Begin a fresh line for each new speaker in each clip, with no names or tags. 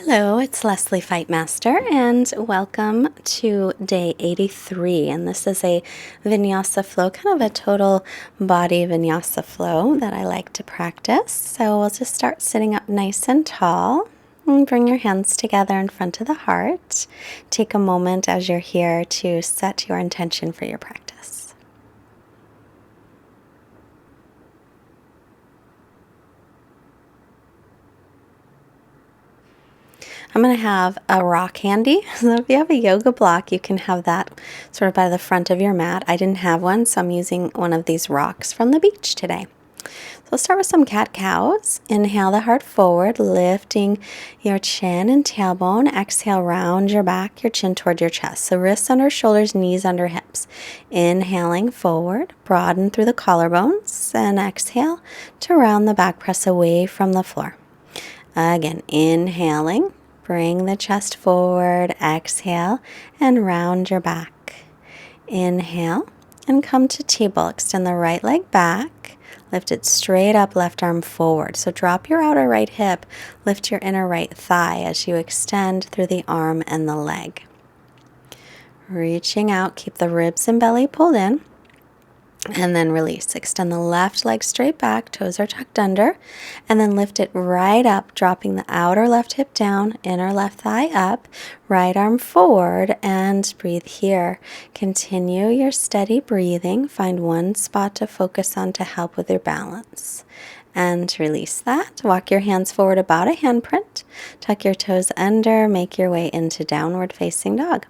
Hello, it's Leslie Fightmaster, and welcome to day 83. And this is a Vinyasa flow, kind of a total body Vinyasa flow that I like to practice. So we'll just start sitting up nice and tall. And bring your hands together in front of the heart. Take a moment as you're here to set your intention for your practice. I'm going to have a rock handy. So if you have a yoga block, you can have that sort of by the front of your mat. I didn't have one, so I'm using one of these rocks from the beach today. So we'll start with some cat-cows. Inhale the heart forward, lifting your chin and tailbone. Exhale, round your back, your chin toward your chest. So wrists under shoulders, knees under hips. Inhaling forward, broaden through the collarbones. And exhale to round the back, press away from the floor. Again, inhaling. Bring the chest forward, exhale, and round your back. Inhale, and come to table. Extend the right leg back. Lift it straight up, left arm forward. So drop your outer right hip, lift your inner right thigh as you extend through the arm and the leg. Reaching out, keep the ribs and belly pulled in. And then release. Extend the left leg straight back, toes are tucked under, and then lift it right up, dropping the outer left hip down, inner left thigh up, right arm forward, and breathe here. Continue your steady breathing. Find one spot to focus on to help with your balance. And release that. Walk your hands forward about a handprint. Tuck your toes under. Make your way into downward facing dog.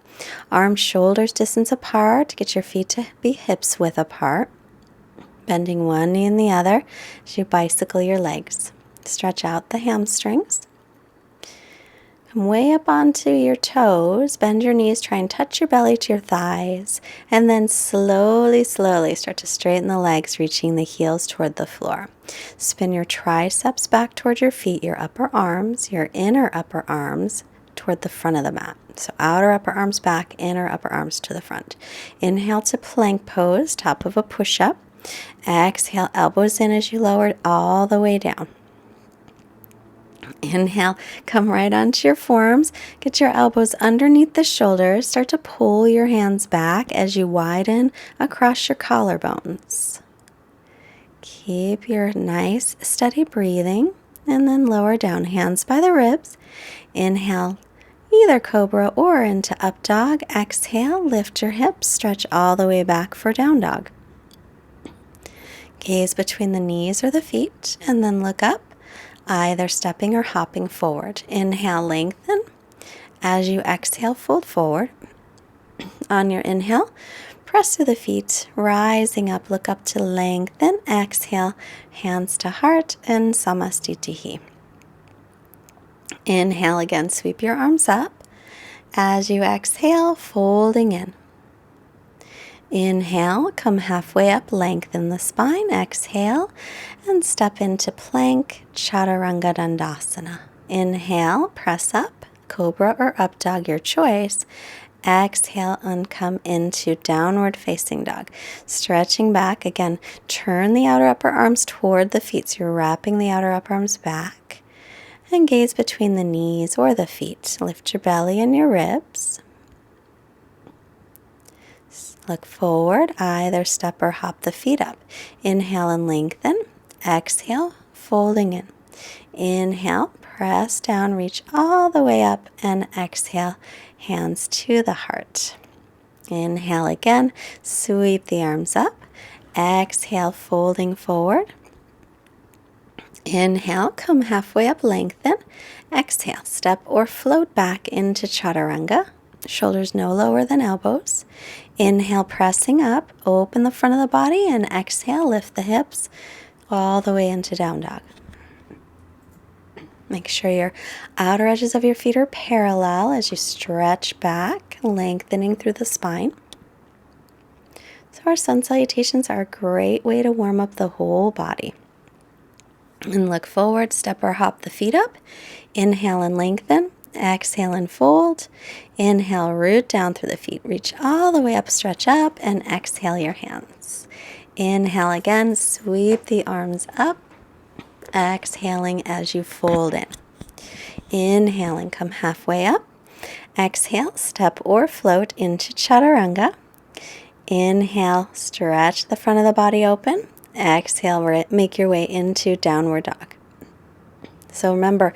Arms, shoulders distance apart. Get your feet to be hips width apart. Bending one knee and the other as you bicycle your legs. Stretch out the hamstrings. Come way up onto your toes. Bend your knees. Try and touch your belly to your thighs. And then slowly start to straighten the legs, reaching the heels toward the floor. Spin your triceps back toward your feet, your upper arms, your inner upper arms toward the front of the mat. So outer upper arms back, inner upper arms to the front. Inhale to plank pose, top of a push-up. Exhale, elbows in as you lower it all the way down. Inhale, come right onto your forearms. Get your elbows underneath the shoulders. Start to pull your hands back as you widen across your collarbones. Keep your nice, steady breathing. And then lower down, hands by the ribs. Inhale, either cobra or into up dog. Exhale, lift your hips. Stretch all the way back for down dog. Gaze between the knees or the feet. And then look up. Either stepping or hopping forward. Inhale, lengthen. As you exhale, fold forward. On your inhale, press through the feet, rising up, look up to lengthen. Exhale, hands to heart and samastitihi. Inhale again, sweep your arms up. As you exhale, folding in. Inhale, come halfway up, lengthen the spine. Exhale, and step into plank, chaturanga dandasana. Inhale, press up, cobra or up dog, your choice. Exhale and come into downward facing dog. Stretching back, again, turn the outer upper arms toward the feet. So you're wrapping the outer upper arms back. And gaze between the knees or the feet. Lift your belly and your ribs. Look forward, either step or hop the feet up. Inhale and lengthen. Exhale, folding in. Inhale, press down, reach all the way up, and exhale, hands to the heart. Inhale again, sweep the arms up. Exhale, folding forward. Inhale, come halfway up, lengthen. Exhale, step or float back into chaturanga. Shoulders no lower than elbows. Inhale, pressing up, open the front of the body, and exhale, lift the hips all the way into down dog. Make sure your outer edges of your feet are parallel as you stretch back, lengthening through the spine. So our sun salutations are a great way to warm up the whole body. And look forward, step or hop the feet up. Inhale and lengthen. Exhale and fold. Inhale, root down through the feet. Reach all the way up, stretch up, and exhale your hands. Inhale again, sweep the arms up. Exhaling as you fold in. Inhale and come halfway up. Exhale, step or float into chaturanga. Inhale, stretch the front of the body open. Exhale, make your way into downward dog. So remember,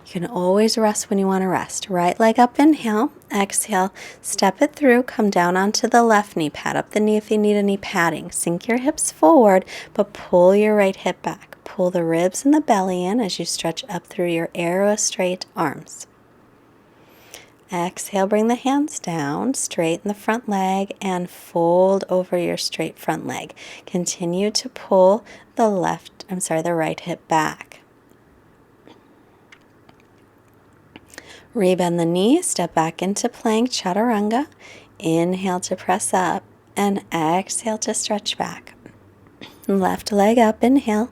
you can always rest when you want to rest. Right leg up, inhale. Exhale, step it through, come down onto the left knee. Pat up the knee if you need any padding. Sink your hips forward, but pull your right hip back. Pull the ribs and the belly in as you stretch up through your arrow straight arms. Exhale, bring the hands down, straighten the front leg, and fold over your straight front leg. Continue to pull the right hip back. Rebend the knee, step back into plank chaturanga. Inhale to press up and exhale to stretch back. Left leg up, inhale.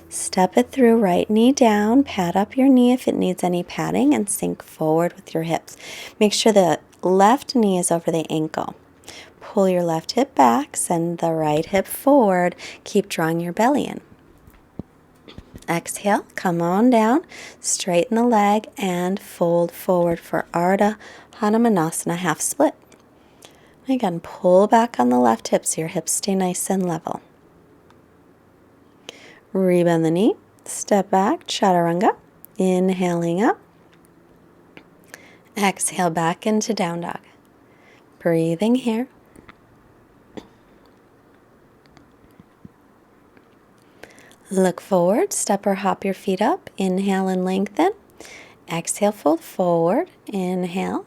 Step it through, right knee down. Pat up your knee if it needs any padding and sink forward with your hips. Make sure the left knee is over the ankle. Pull your left hip back, send the right hip forward. Keep drawing your belly in. Exhale, come on down, straighten the leg, and fold forward for Ardha Hanumanasana half split. Again, pull back on the left hip so your hips stay nice and level. Rebend the knee, step back, chaturanga, inhaling up. Exhale back into down dog. Breathing here. Look forward, step or hop your feet up. Inhale and lengthen. Exhale, fold forward. Inhale,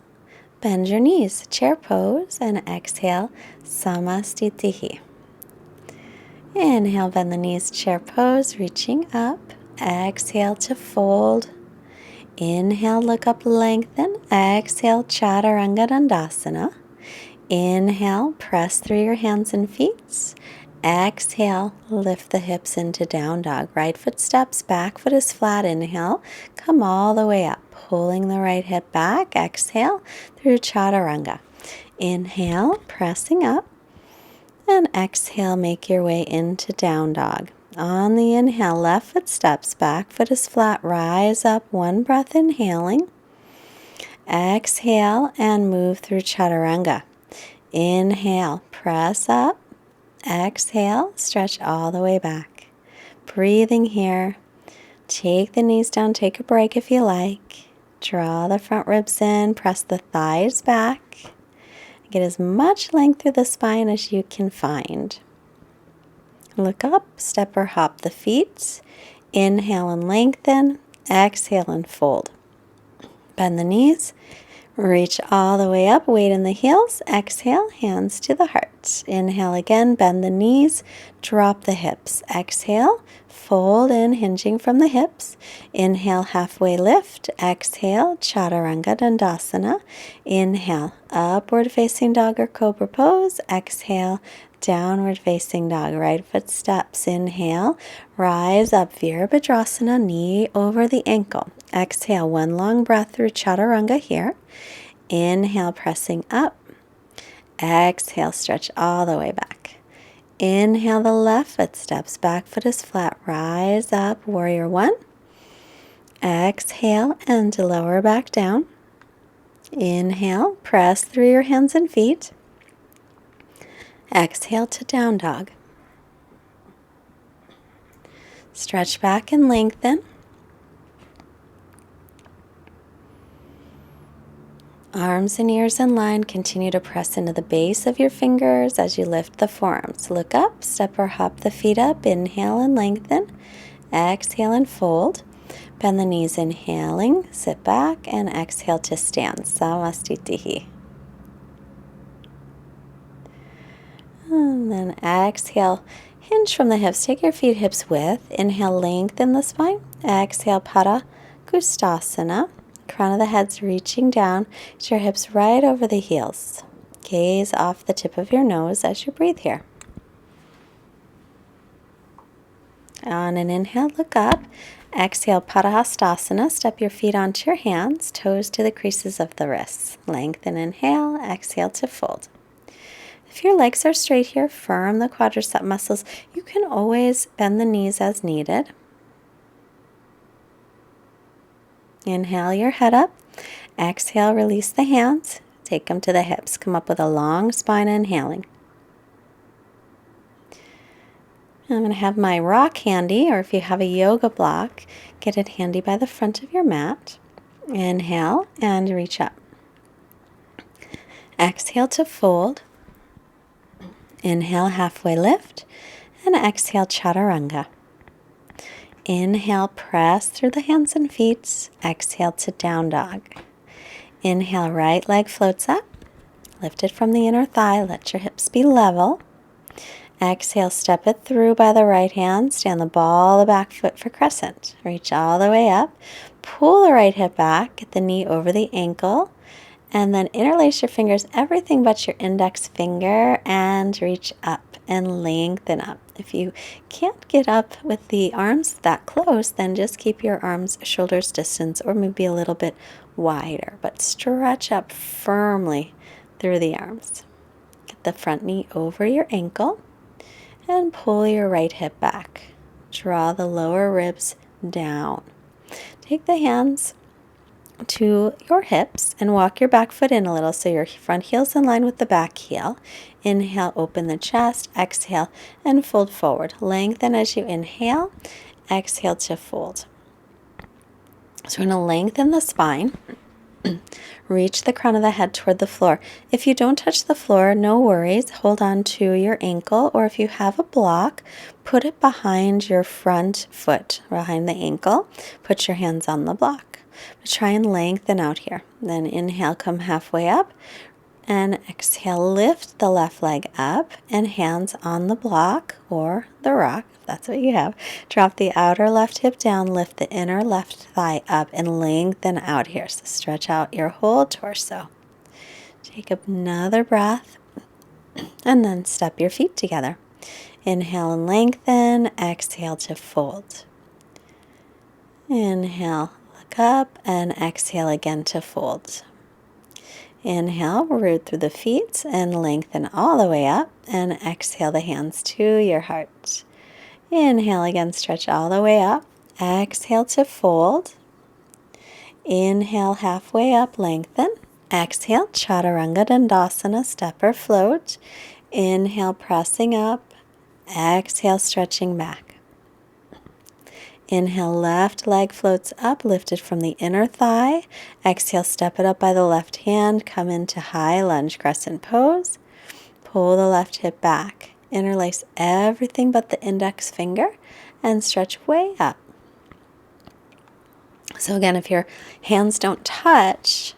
bend your knees, chair pose, and exhale, samastitihi. Inhale, bend the knees, chair pose, reaching up. Exhale to fold. Inhale, look up, lengthen. Exhale, chaturanga dandasana. Inhale, press through your hands and feet. Exhale, lift the hips into down dog. Right foot steps, back foot is flat. Inhale, come all the way up, pulling the right hip back. Exhale through chaturanga. Inhale, pressing up. And exhale, make your way into down dog. On the inhale, left foot steps, back foot is flat. Rise up, one breath inhaling. Exhale and move through chaturanga. Inhale, press up. Exhale, stretch all the way back. Breathing here. Take the knees down, take a break if you like. Draw the front ribs in, press the thighs back. Get as much length through the spine as you can find. Look up, step or hop the feet. Inhale and lengthen. Exhale and fold. Bend the knees. Reach all the way up, weight in the heels. Exhale, hands to the heart. Inhale again, bend the knees, drop the hips. Exhale, fold in, hinging from the hips. Inhale, halfway lift. Exhale, chaturanga dandasana. Inhale, upward facing dog or cobra pose. Exhale, downward facing dog. Right foot steps. Inhale, rise up, virabhadrasana, knee over the ankle. Exhale, one long breath through chaturanga here. Inhale, pressing up. Exhale, stretch all the way back. Inhale, the left foot steps, back foot is flat. Rise up, warrior one. Exhale and lower back down. Inhale, press through your hands and feet. Exhale to down dog. Stretch back and lengthen. Arms and ears in line. Continue to press into the base of your fingers as you lift the forearms. Look up, step or hop the feet up. Inhale and lengthen. Exhale and fold. Bend the knees, inhaling. Sit back and exhale to stand. Samastitihi. And then exhale. Hinge from the hips. Take your feet hips width. Inhale, lengthen the spine. Exhale, Pada Kustasana. Crown of the head's reaching down. Get your hips right over the heels. Gaze off the tip of your nose as you breathe here. On an inhale, look up. Exhale, Padahastasana. Step your feet onto your hands, toes to the creases of the wrists. Lengthen, inhale. Exhale to fold. If your legs are straight here, firm the quadricep muscles. You can always bend the knees as needed. Inhale your head up. Exhale, release the hands. Take them to the hips. Come up with a long spine inhaling. I'm going to have my rock handy, or if you have a yoga block, get it handy by the front of your mat. Inhale and reach up. Exhale to fold. Inhale, halfway lift. And exhale, chaturanga. Inhale, press through the hands and feet. Exhale to down dog. Inhale, right leg floats up. Lift it from the inner thigh. Let your hips be level. Exhale, step it through by the right hand. Stand the ball of the back foot for crescent. Reach all the way up. Pull the right hip back. Get the knee over the ankle. And then interlace your fingers, everything but your index finger, and reach up and lengthen up. If you can't get up with the arms that close, then just keep your arms shoulders distance or maybe a little bit wider. But stretch up firmly through the arms. Get the front knee over your ankle and pull your right hip back. Draw the lower ribs down. Take the hands to your hips and walk your back foot in a little so your front heel's in line with the back heel. Inhale, open the chest. Exhale, and fold forward. Lengthen as you inhale. Exhale to fold. So we're going to lengthen the spine. Reach the crown of the head toward the floor. If you don't touch the floor, no worries. Hold on to your ankle, or if you have a block, put it behind your front foot, behind the ankle. Put your hands on the block. But try and lengthen out here. Then inhale, come halfway up. And exhale, lift the left leg up and hands on the block or the rock, if that's what you have. Drop the outer left hip down, lift the inner left thigh up and lengthen out here. So stretch out your whole torso. Take another breath and then step your feet together. Inhale and lengthen. Exhale to fold. Inhale, look up, and exhale again to fold. Inhale, root through the feet and lengthen all the way up, and exhale the hands to your heart. Inhale again, stretch all the way up. Exhale to fold. Inhale, halfway up, lengthen. Exhale, chaturanga dandasana, step or float. Inhale, pressing up. Exhale, stretching back. Inhale, left leg floats up, lifted from the inner thigh. Exhale, step it up by the left hand. Come into high lunge crescent pose. Pull the left hip back. Interlace everything but the index finger and stretch way up. So again, if your hands don't touch,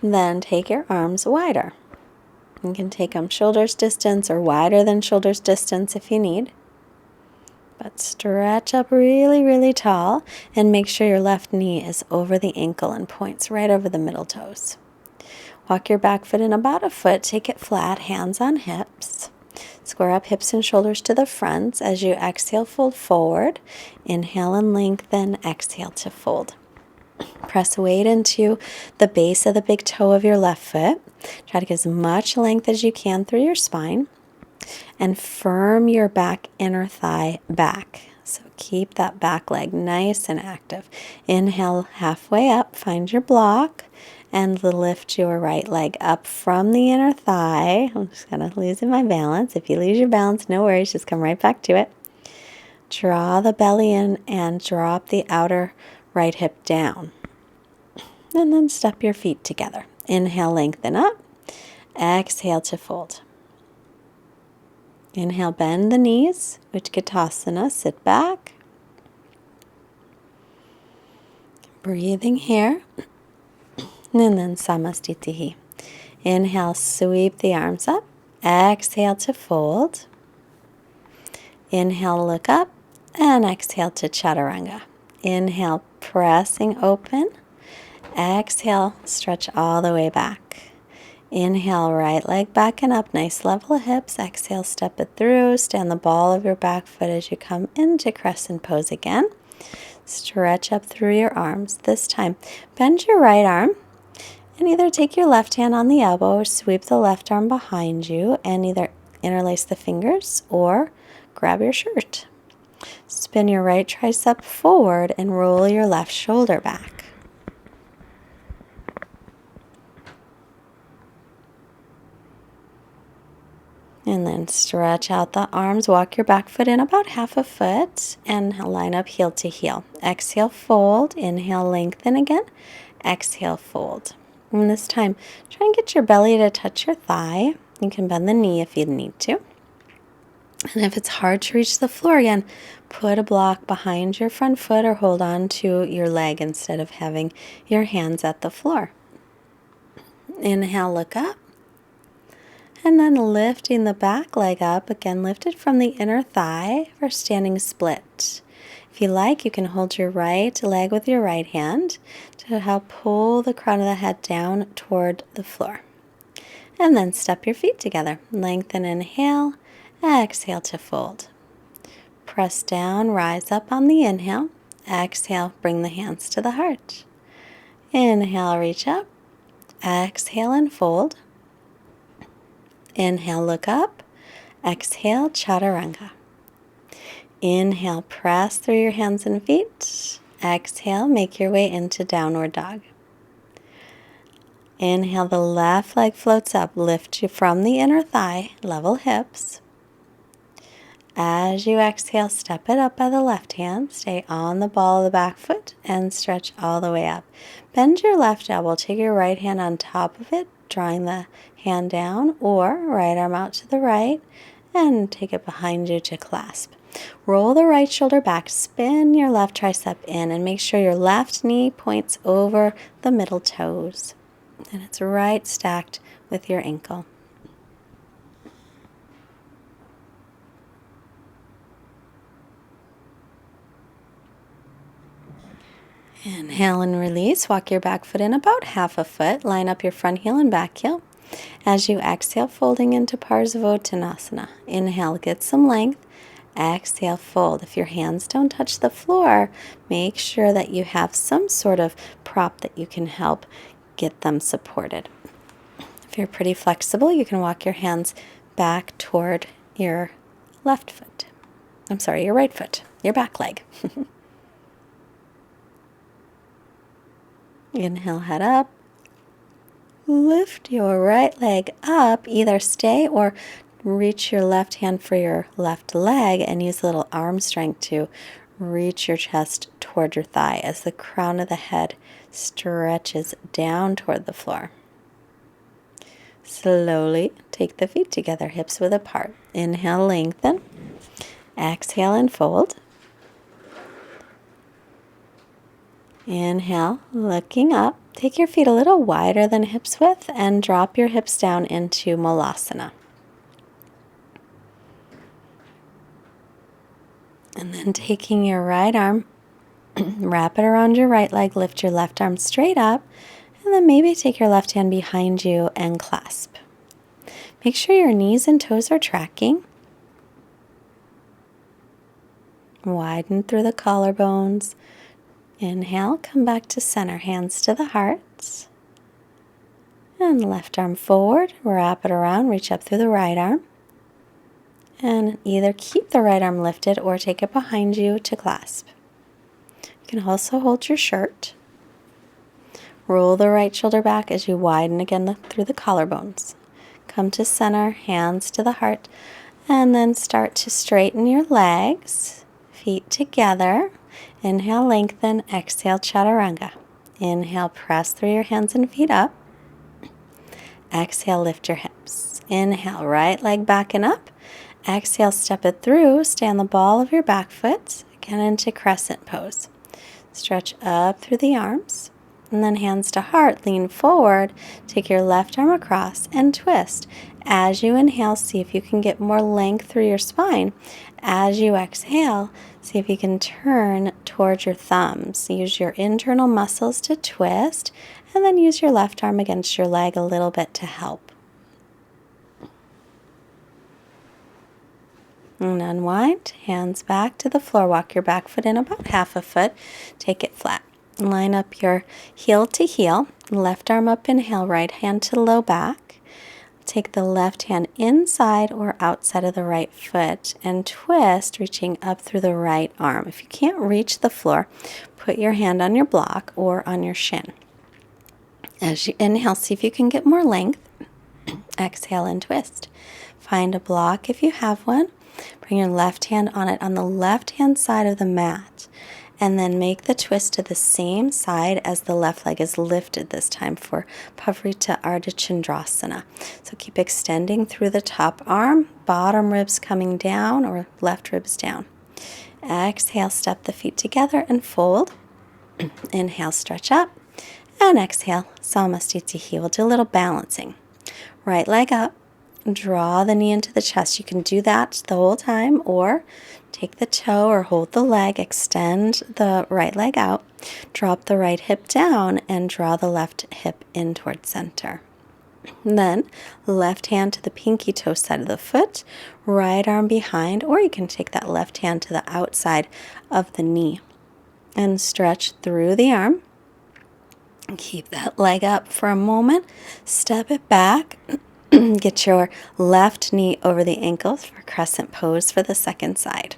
then take your arms wider. You can take them shoulders distance or wider than shoulders distance if you need. But stretch up really, really tall and make sure your left knee is over the ankle and points right over the middle toes. Walk your back foot in about a foot. Take it flat, hands on hips. Square up hips and shoulders to the front. As you exhale, fold forward. Inhale and lengthen. Exhale to fold. Press weight into the base of the big toe of your left foot. Try to get as much length as you can through your spine. And firm your back inner thigh back. So keep that back leg nice and active. Inhale, halfway up, find your block, and lift your right leg up from the inner thigh. I'm just kind of losing my balance. If you lose your balance, no worries, just come right back to it. Draw the belly in and drop the outer right hip down. And then step your feet together. Inhale, lengthen up. Exhale to fold. Inhale, bend the knees, Utkatasana, sit back. Breathing here. And then Samastitihi. Inhale, sweep the arms up. Exhale to fold. Inhale, look up. And exhale to Chaturanga. Inhale, pressing open. Exhale, stretch all the way back. Inhale, right leg back and up, nice level of hips. Exhale, step it through. Stand the ball of your back foot as you come into crescent pose again. Stretch up through your arms. This time, bend your right arm and either take your left hand on the elbow or sweep the left arm behind you and either interlace the fingers or grab your shirt. Spin your right tricep forward and roll your left shoulder back. And then stretch out the arms. Walk your back foot in about half a foot and line up heel to heel. Exhale, fold. Inhale, lengthen again. Exhale, fold. And this time, try and get your belly to touch your thigh. You can bend the knee if you need to. And if it's hard to reach the floor again, put a block behind your front foot or hold on to your leg instead of having your hands at the floor. Inhale, look up. And then lifting the back leg up, again lift it from the inner thigh for standing split. If you like, you can hold your right leg with your right hand to help pull the crown of the head down toward the floor. And then step your feet together. Lengthen, inhale, exhale to fold. Press down, rise up on the inhale. Exhale, bring the hands to the heart. Inhale, reach up. Exhale and fold. Inhale, look up. Exhale, chaturanga. Inhale, press through your hands and feet. Exhale, make your way into downward dog. Inhale, the left leg floats up. Lift you from the inner thigh, level hips. As you exhale, step it up by the left hand. Stay on the ball of the back foot and stretch all the way up. Bend your left elbow. Take your right hand on top of it, drawing the hand down, or right arm out to the right and take it behind you to clasp. Roll the right shoulder back, spin your left tricep in, and make sure your left knee points over the middle toes. And it's right stacked with your ankle. Inhale and release. Walk your back foot in about half a foot. Line up your front heel and back heel. As you exhale, folding into Parsvottanasana. Inhale, get some length. Exhale, fold. If your hands don't touch the floor, make sure that you have some sort of prop that you can help get them supported. If you're pretty flexible, you can walk your hands back toward your left foot. I'm sorry, your right foot, your back leg. Inhale, head up. Lift your right leg up. Either stay or reach your left hand for your left leg and use a little arm strength to reach your chest toward your thigh as the crown of the head stretches down toward the floor. Slowly take the feet together, hips width apart. Inhale, lengthen. Exhale and fold. Inhale, looking up. Take your feet a little wider than hips width and drop your hips down into Malasana. And then taking your right arm, wrap it around your right leg, lift your left arm straight up, and then maybe take your left hand behind you and clasp. Make sure your knees and toes are tracking. Widen through the collarbones. Inhale, come back to center, hands to the heart. And left arm forward, wrap it around, reach up through the right arm. And either keep the right arm lifted or take it behind you to clasp. You can also hold your shirt. Roll the right shoulder back as you widen again through the collarbones. Come to center, hands to the heart, and then start to straighten your legs, feet together. Inhale, lengthen. Exhale, chaturanga. Inhale, press through your hands and feet up. Exhale, lift your hips. Inhale, right leg back and up. Exhale, step it through. Stay on the ball of your back foot. Again into crescent pose. Stretch up through the arms. And then hands to heart. Lean forward. Take your left arm across and twist. As you inhale, see if you can get more length through your spine. As you exhale, see if you can turn towards your thumbs. Use your internal muscles to twist, and then use your left arm against your leg a little bit to help. And unwind, hands back to the floor. Walk your back foot in about half a foot. Take it flat. Line up your heel to heel. Left arm up, inhale, right hand to low back. Take the left hand inside or outside of the right foot and twist, reaching up through the right arm. If you can't reach the floor, put your hand on your block or on your shin. As you inhale, see if you can get more length. Exhale and twist. Find a block if you have one. Bring your left hand on it on the left-hand side of the mat. And then make the twist to the same side as the left leg is lifted this time for Pavrita Ardha Chandrasana. So keep extending through the top arm, bottom ribs coming down or left ribs down. Exhale, step the feet together and fold. Inhale, stretch up. And exhale, Samasthiti. We'll do a little balancing. Right leg up. Draw the knee into the chest. You can do that the whole time, or take the toe or hold the leg, extend the right leg out, drop the right hip down, and draw the left hip in towards center. And then left hand to the pinky toe side of the foot, right arm behind, or you can take that left hand to the outside of the knee and stretch through the arm. Keep that leg up for a moment, step it back. Get your left knee over the ankles for crescent pose for the second side.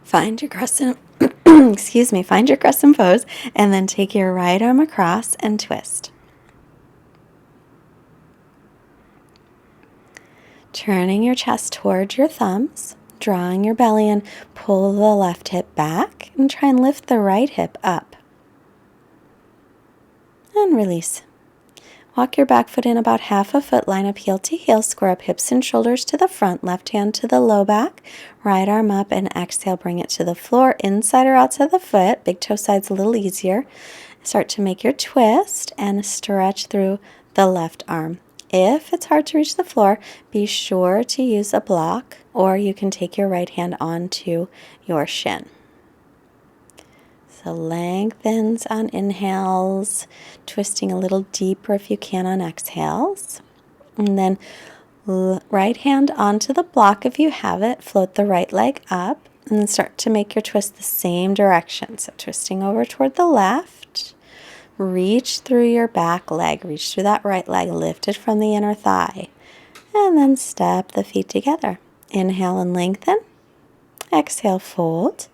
Find your crescent, find your crescent pose, and then take your right arm across and twist. Turning your chest towards your thumbs, drawing your belly in, pull the left hip back, and try and lift the right hip up. And release. Walk your back foot in about half a foot, line up heel to heel, square up hips and shoulders to the front, left hand to the low back, right arm up, and exhale, bring it to the floor, inside or outside the foot, big toe side's a little easier. Start to make your twist and stretch through the left arm. If it's hard to reach the floor, be sure to use a block, or you can take your right hand onto your shin. So lengthens on inhales, twisting a little deeper if you can on exhales. And then right hand onto the block if you have it. Float the right leg up and then start to make your twist the same direction. So twisting over toward the left. Reach through your back leg. Reach through that right leg, lifted from the inner thigh. And then step the feet together. Inhale and lengthen. Exhale, fold.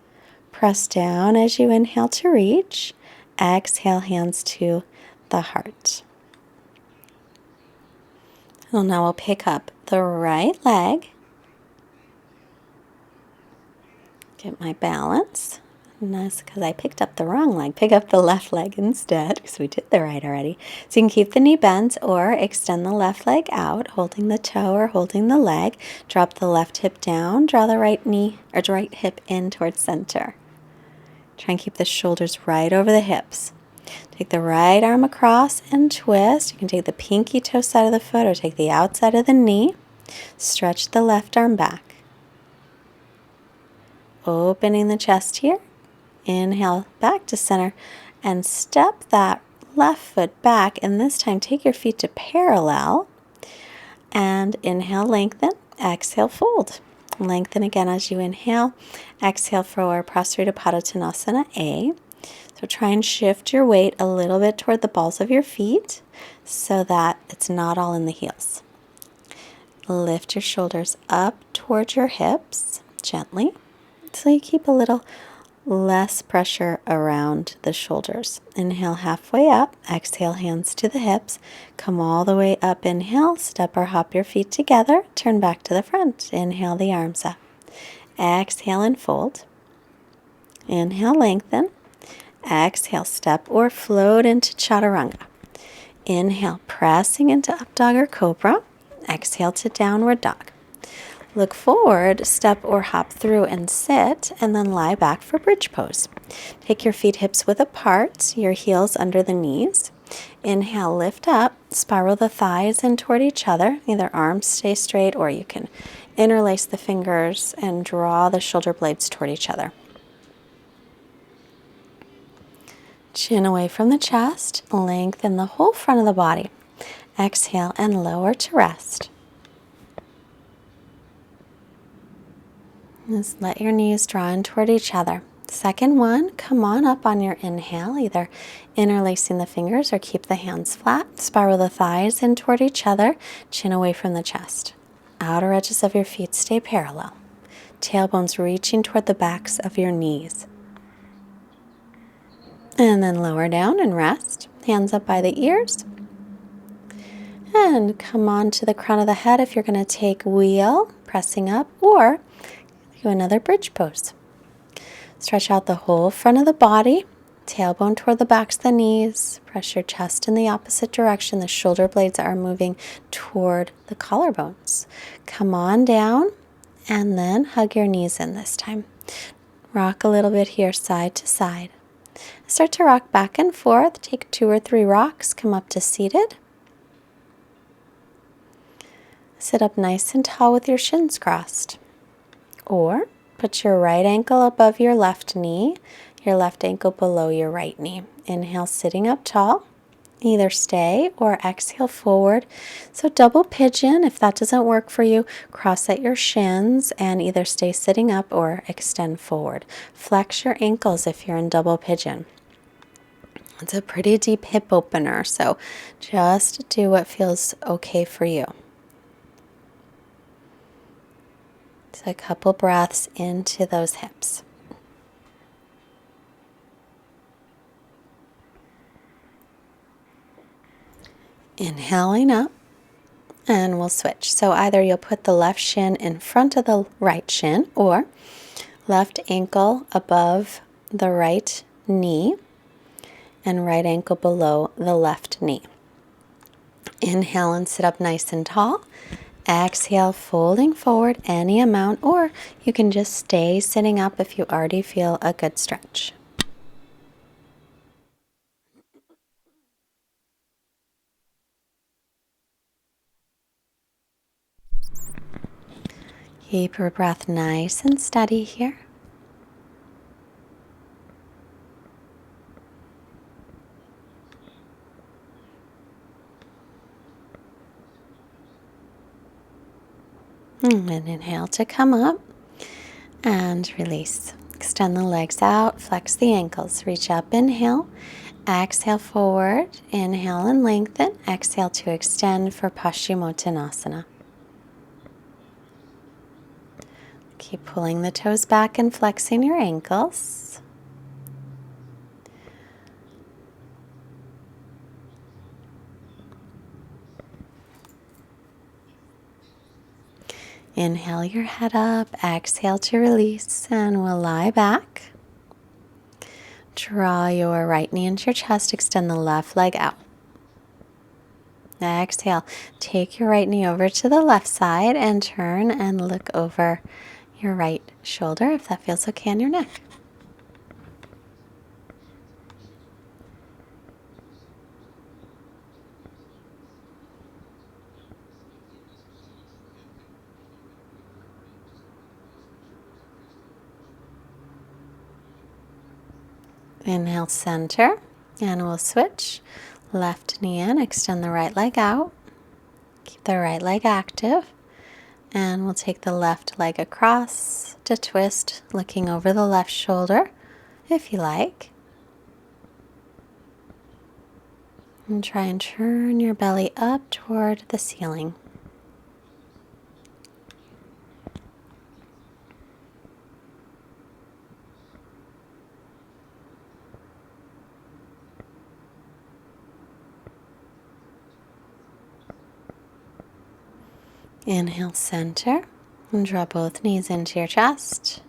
Press down as you inhale to reach. Exhale, hands to the heart. Well, now we'll pick up the right leg. Get my balance. And that's because I picked up the wrong leg. Pick up the left leg instead, because we did the right already. So you can keep the knee bent or extend the left leg out, holding the toe or holding the leg. Drop the left hip down. Draw the right knee or right hip in towards center. Try and keep the shoulders right over the hips. Take the right arm across and twist. You can take the pinky toe side of the foot or take the outside of the knee. Stretch the left arm back. Opening the chest here. Inhale back to center and step that left foot back. And this time take your feet to parallel. And inhale, lengthen. Exhale, fold. Lengthen again as you inhale. Exhale for Prasarita Padottanasana A. So try and shift your weight a little bit toward the balls of your feet so that it's not all in the heels. Lift your shoulders up towards your hips gently so you keep a little less pressure around the shoulders. Inhale halfway up. Exhale, hands to the hips. Come all the way up. Inhale, step or hop your feet together. Turn back to the front. Inhale the arms up. Exhale and fold. Inhale, lengthen. Exhale, step or float into Chaturanga. Inhale, pressing into Up Dog or Cobra. Exhale to Downward Dog. Look forward, step or hop through and sit, and then lie back for bridge pose. Take your feet hips width apart, your heels under the knees. Inhale, lift up, spiral the thighs in toward each other. Either arms stay straight or you can interlace the fingers and draw the shoulder blades toward each other. Chin away from the chest, lengthen the whole front of the body. Exhale and lower to rest. Just let your knees draw in toward each other. Second one, come on up on your inhale, either interlacing the fingers or keep the hands flat. Spiral the thighs in toward each other, chin away from the chest. Outer edges of your feet stay parallel. Tailbones reaching toward the backs of your knees. And then lower down and rest. Hands up by the ears. And come on to the crown of the head if you're going to take wheel, pressing up, or do another bridge pose. Stretch out the whole front of the body, tailbone toward the backs of the knees. Press your chest in the opposite direction. The shoulder blades are moving toward the collarbones. Come on down and then hug your knees in this time. Rock a little bit here, side to side. Start to rock back and forth. Take 2 or 3 rocks. Come up to seated. Sit up nice and tall with your shins crossed. Or put your right ankle above your left knee, your left ankle below your right knee. Inhale, sitting up tall. Either stay or exhale forward. So double pigeon. If that doesn't work for you, cross at your shins and either stay sitting up or extend forward. Flex your ankles if you're in double pigeon. It's a pretty deep hip opener, so just do what feels okay for you. So a couple breaths into those hips. Inhaling up, and we'll switch. So either you'll put the left shin in front of the right shin, or left ankle above the right knee and right ankle below the left knee. Inhale and sit up nice and tall. Exhale, folding forward any amount, or you can just stay sitting up if you already feel a good stretch. Keep your breath nice and steady here. And inhale to come up and release. Extend the legs out, flex the ankles, reach up, inhale, exhale forward, inhale and lengthen, exhale to extend for Paschimottanasana. Keep pulling the toes back and flexing your ankles. Inhale your head up, exhale to release, and we'll lie back. Draw your right knee into your chest, extend the left leg out. Exhale, take your right knee over to the left side and turn and look over your right shoulder if that feels okay on your neck. Inhale, center, and we'll switch. Left knee in, extend the right leg out. Keep the right leg active. And we'll take the left leg across to twist, looking over the left shoulder, if you like. And try and turn your belly up toward the ceiling. Inhale, center, and draw both knees into your chest.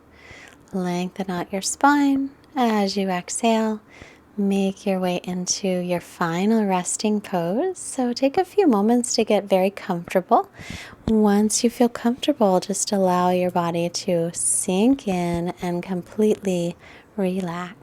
Lengthen out your spine. As you exhale, make your way into your final resting pose. So take a few moments to get very comfortable. Once you feel comfortable, just allow your body to sink in and completely relax.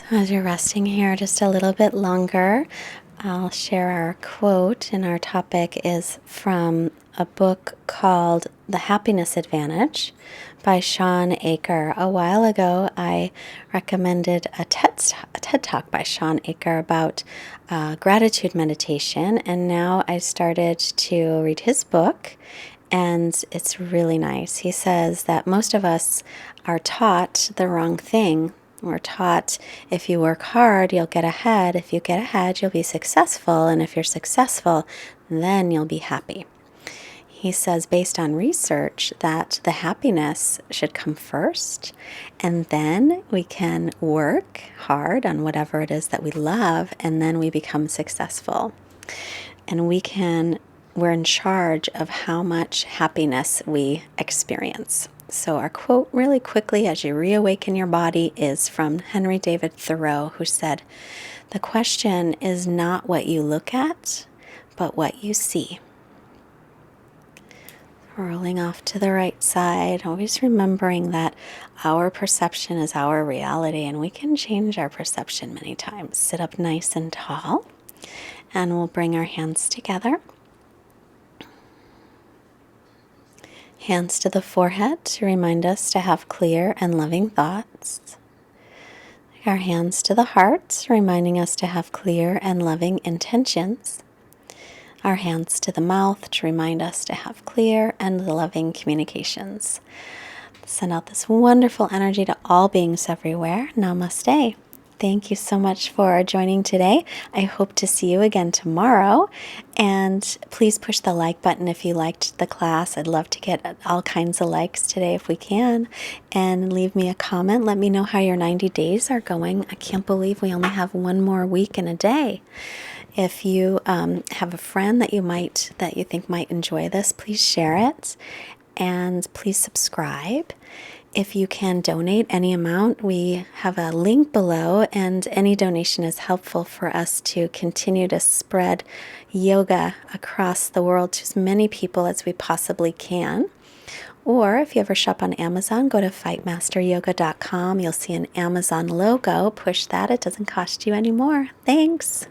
As you're resting here just a little bit longer, I'll share our quote, and our topic is from a book called The Happiness Advantage by Shawn Achor. A while ago, I recommended a TED Talk by Shawn Achor about gratitude meditation, and now I started to read his book, and it's really nice. He says that most of us are taught the wrong thing. We're taught if you work hard, you'll get ahead. If you get ahead, you'll be successful. And if you're successful, then you'll be happy. He says, based on research, that the happiness should come first, and then we can work hard on whatever it is that we love, and then we become successful. And we're in charge of how much happiness we experience. So our quote really quickly as you reawaken your body is from Henry David Thoreau, who said, "The question is not what you look at, but what you see." Rolling off to the right side, always remembering that our perception is our reality, and we can change our perception many times. Sit up nice and tall, and we'll bring our hands together. Hands to the forehead to remind us to have clear and loving thoughts. Our hands to the heart, reminding us to have clear and loving intentions. Our hands to the mouth to remind us to have clear and loving communications. Send out this wonderful energy to all beings everywhere. Namaste. Thank you so much for joining today. I hope to see you again tomorrow. And please push the like button if you liked the class. I'd love to get all kinds of likes today if we can. And leave me a comment. Let me know how your 90 days are going. I can't believe we only have one more week and a day. If you have a friend that you think might enjoy this, please share it. And please subscribe. If you can donate any amount, we have a link below, and any donation is helpful for us to continue to spread yoga across the world to as many people as we possibly can. Or if you ever shop on Amazon, go to fightmasteryoga.com. You'll see an Amazon logo. Push that. It doesn't cost you any more. Thanks.